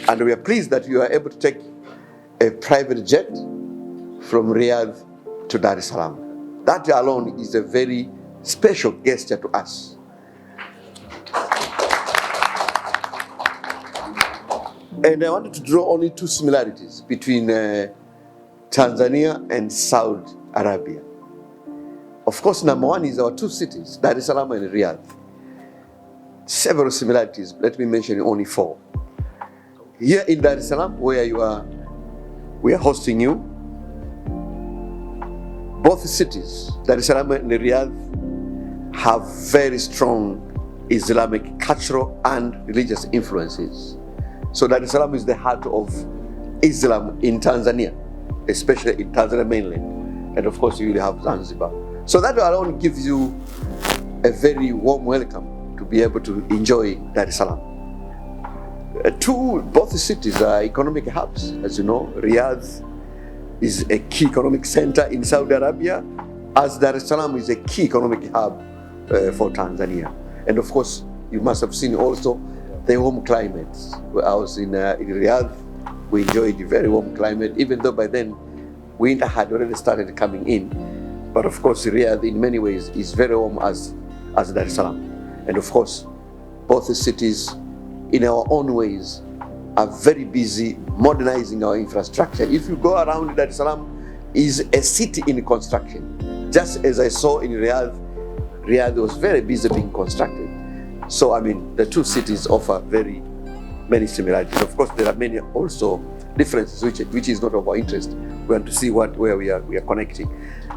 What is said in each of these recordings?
And we are pleased that you are able to take a private jet from Riyadh to Dar es Salaam. That alone is a very special gesture to us. And I wanted to draw only two similarities between Tanzania and Saudi Arabia. Of course, number one is our two cities, Dar es Salaam and Riyadh. Several similarities, let me mention only four. Here in Dar es Salaam, where we are hosting you, both cities, Dar es Salaam and Riyadh, have very strong Islamic cultural and religious influences. So Dar es Salaam is the heart of Islam in Tanzania, especially in Tanzania mainland. And of course, you will have Zanzibar. So that alone gives you a very warm welcome to be able to enjoy Dar es Salaam. Both cities are economic hubs. As you know, Riyadh is a key economic center in Saudi Arabia, as Dar es Salaam is a key economic hub for Tanzania. And of course, you must have seen also the warm climates. I was in Riyadh, we enjoyed a very warm climate, even though by then winter had already started coming in. But of course, Riyadh in many ways is very warm as Dar es Salaam. And of course, both the cities in our own ways are very busy modernizing our infrastructure. If you go around, Dar es Salaam is a city in construction. Just as I saw in Riyadh was very busy being constructed. So, I mean, the two cities offer very many similarities. Of course, there are many also differences, which is not of our interest. We want to see where we are connecting.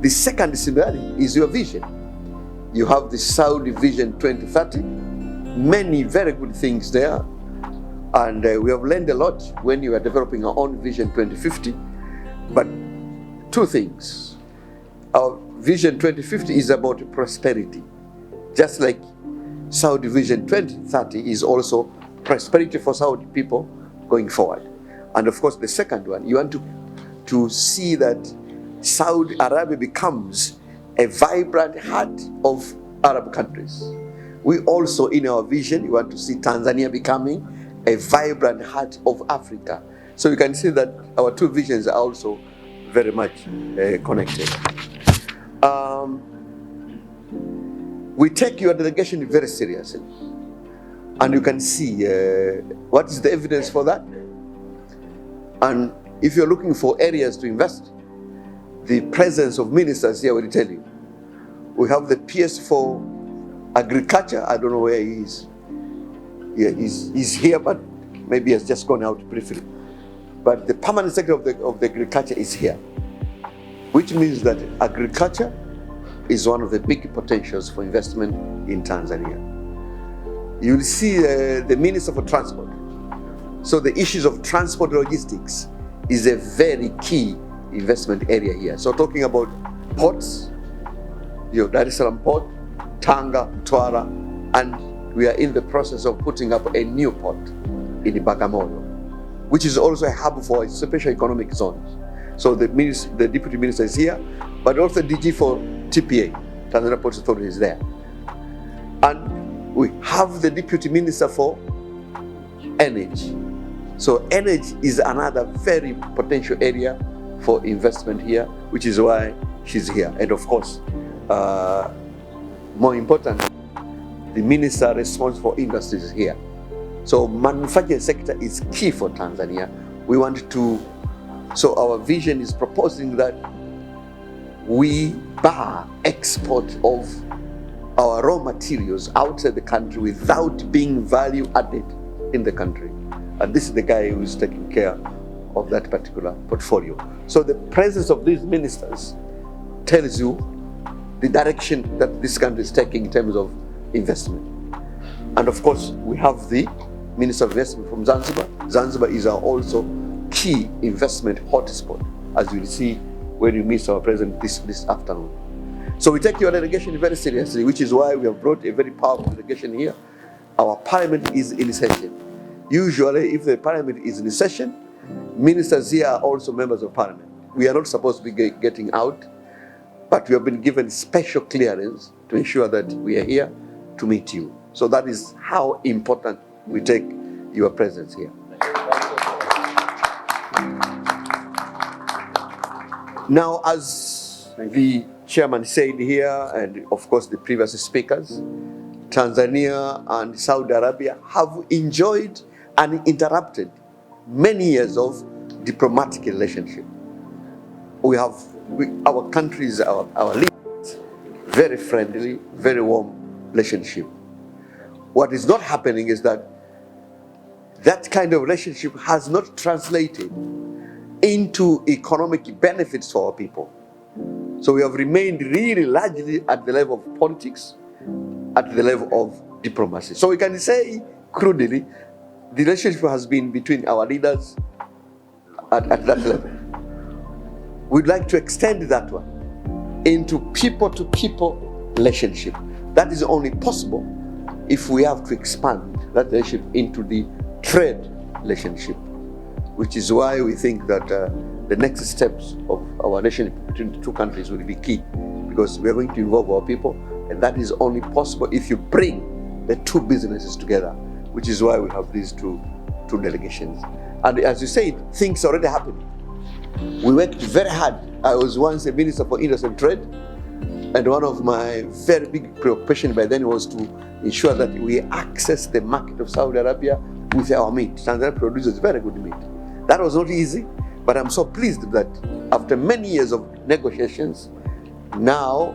The second similarity is your vision. You have the Saudi Vision 2030, many very good things there. And we have learned a lot when you are developing our own Vision 2050. But two things. Our Vision 2050 is about prosperity. Just like Saudi Vision 2030 is also prosperity for Saudi people going forward. And of course, the second one, you want to see that Saudi Arabia becomes a vibrant heart of Arab countries. We also, in our vision, we want to see Tanzania becoming a vibrant heart of Africa. So you can see that our two visions are also very much connected. We take your delegation very seriously. And you can see what is the evidence for that. And if you're looking for areas to invest, the presence of ministers here will tell you. We have the PS for agriculture. I don't know where he is. Yeah, he's here, but maybe he has just gone out briefly. But the permanent secretary of the agriculture is here, which means that agriculture is one of the big potentials for investment in Tanzania. You'll see the Minister for Transport. So the issues of transport logistics is a very key investment area here. So talking about ports, Dar es Salaam Port, Tanga, Mtwara, and we are in the process of putting up a new port in Bagamoyo, which is also a hub for special economic zones. So the Deputy Minister is here, but also DG for TPA, Tanzania Ports Authority, is there. And we have the Deputy Minister for Energy. So energy is another very potential area for investment here, which is why she's here. And of course, more important, the Minister responsible for industries is here. So manufacturing sector is key for Tanzania. We want to, so our vision is proposing that we bar export of our raw materials outside the country without being value added in the country. And this is the guy who is taking care of that particular portfolio. So the presence of these ministers tells you the direction that this country is taking in terms of investment. And of course, we have the Minister of Investment from Zanzibar. Zanzibar is our also key investment hotspot, as you will see when you meet our president this afternoon. So we take your delegation very seriously, which is why we have brought a very powerful delegation here. Our parliament is in session. Usually, if the parliament is in session, ministers here are also members of parliament. We are not supposed to be getting out, but we have been given special clearance to ensure that we are here to meet you. So that is how important we take your presence here. Now, as the chairman said here, and of course the previous speakers, Tanzania and Saudi Arabia have enjoyed uninterrupted many years of diplomatic relationship. Our countries, our leaders, very friendly, very warm relationship. What is not happening is that kind of relationship has not translated into economic benefits for our people. So we have remained really largely at the level of politics, at the level of diplomacy. So we can say crudely, the relationship has been between our leaders at that level. We'd like to extend that one into people-to-people relationship. That is only possible if we have to expand that relationship into the trade relationship, which is why we think that the next steps of our relationship between the two countries will be key, because we are going to involve our people, and that is only possible if you bring the two businesses together, which is why we have these two delegations. And as you said, things are already happening. We worked very hard. I was once a minister for industry and trade, and one of my very big preoccupations by then was to ensure that we access the market of Saudi Arabia with our meat. Tanzania produces very good meat. That was not easy, but I'm so pleased that after many years of negotiations, now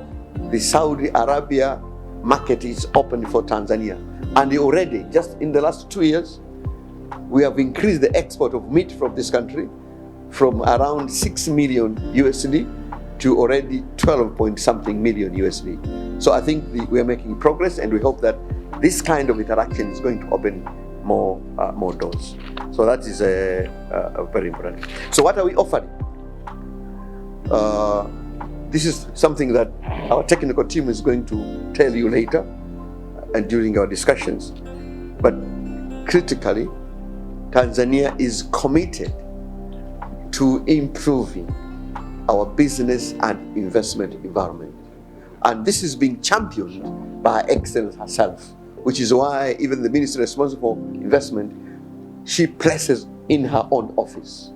the Saudi Arabia market is open for Tanzania. And already, just in the last 2 years, we have increased the export of meat from this country from around 6 million USD to already 12 point something million USD. So I think we are making progress, and we hope that this kind of interaction is going to open more doors. So that is very important. So what are we offering? This is something that our technical team is going to tell you later and during our discussions. But critically, Tanzania is committed to improving our business and investment environment. And this is being championed by Excellence herself, which is why even the minister responsible for investment, she places in her own office.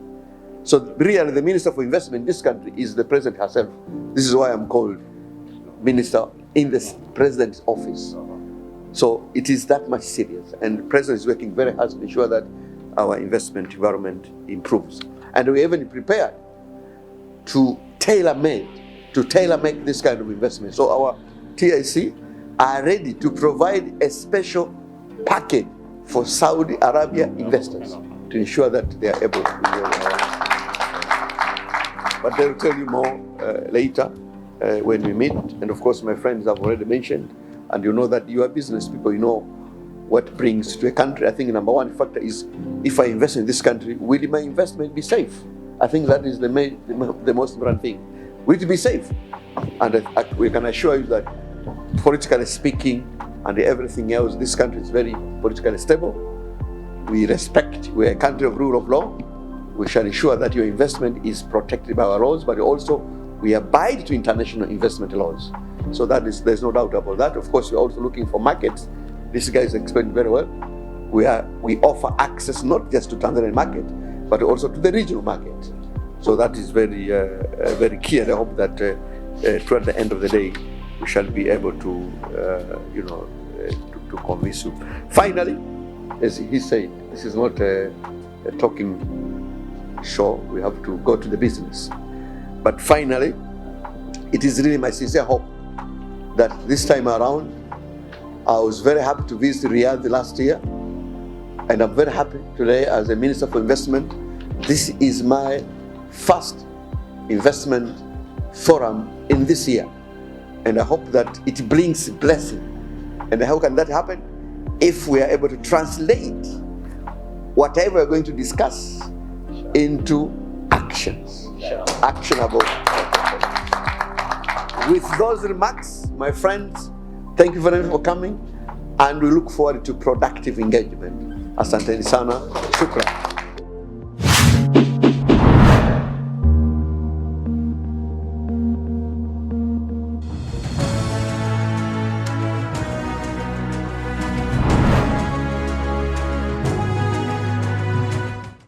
So really the minister for investment in this country is the president herself. This is why I'm called minister in the president's office. So it is that much serious, and the president is working very hard to ensure that our investment environment improves. And we even prepared to tailor-make this kind of investment. So our TIC are ready to provide a special package for Saudi Arabia investors to ensure that they are able to do well. But they'll tell you more later when we meet. And of course, my friends have already mentioned, and you know that you are business people, you know what brings to a country. I think number one factor is, if I invest in this country, will my investment be safe? I think that is the most important thing. Will it be safe? And we can assure you that, politically speaking and everything else, this country is very politically stable. We're a country of rule of law. We shall ensure that your investment is protected by our laws, but also we abide to international investment laws. So there's no doubt about that. Of course, we're also looking for markets. This guy is explained very well. We offer access not just to Tanzanian market, but also to the regional market. So that is very, very key, and I hope that toward the end of the day, we shall be able to, to convince you. Finally, as he said, this is not a talking show. We have to go to the business. But finally, it is really my sincere hope that this time around, I was very happy to visit Riyadh last year, and I'm very happy today as a Minister for Investment. This is my first investment forum in this year, and I hope that it brings blessing. And how can that happen? If we are able to translate whatever we're going to discuss into actions, actionable. With those remarks, my friends, thank you very much for coming, and we look forward to productive engagement. Asanteni sana, shukran.